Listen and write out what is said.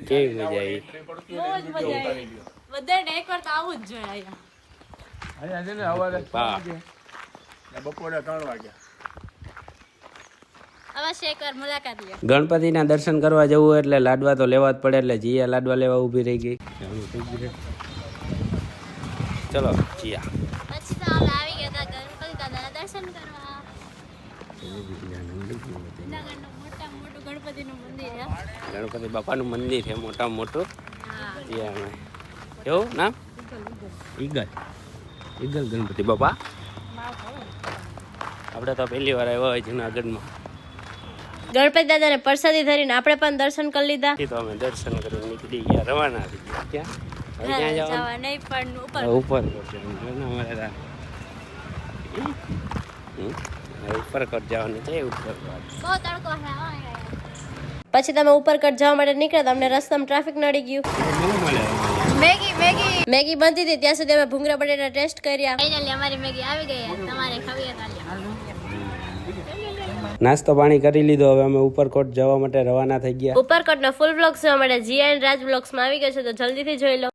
કેવી મજા આવી? બહુ જ મજા આવી. બધાને એકવાર તો આવું જ જોઈએ અહીંયા. અહીંયા છે ને સવારે હા. બપોરે 3 વાગ્યા. અવશ્ય એકવાર મુલાકાત લ્યો. ગણપતિના દર્શન કરવા જવું એટલે લાડવા તો લેવા જ પડે એટલે જીયા લાડવા લેવા ઊભી રહી ગઈ. ચલો જીયા. પછી તો આપણે આવી ગયા હતા ગણપતિ દાદાના દર્શન કરવા. જૂનાગઢનું મોટામાં મોટું ગણપતિનું મંદિર છે. ગણપતિ બાપાનું મંદિર છે મોટામાં મોટું. હા. જીયામાં એવું નામ ઈગલ ગણપતિ બાપા. આપણે તો પહેલી વાર આવ્યા હોય જૂનાગઢમાં. ગણપતિ દાદાને પ્રસાદી ધરીને આપણે પણ દર્શન કરી લીધા. તો અમે દર્શન કરીને નીકળી ગયા, રવાના થઈ ગયા. ક્યાં હવે ક્યાં જવાનું? જવા નહીં પણ ઉપર ઉપર ઉપરકોટ જવાનું છે. ઉપરકોટ બહુ તડકો છે. પછી તમે ઉપરકોટ જવા માટે નીકળ્યા તો અમને રસ્તામાં ટ્રાફિક નડી ગયું. મેગી બનતી હતી ત્યાં સુધી અમે ભૂંગળા બટેટા ટેસ્ટ કર્યા. ફાઇનલી અમારી મેગી આવી ગઈ. તમારે ખાવી હોય નાસ્તો પાણી કરી લીધો. હવે અમે ઉપરકોટ જવા માટે રવાના થઈ ગયા. ઉપરકોટનો ફૂલ વ્લોગ જોવા માટે જીએન રાજ વ્લોગ્સમાં આવી ગયો છે તો જલ્દીથી જોઈ લો.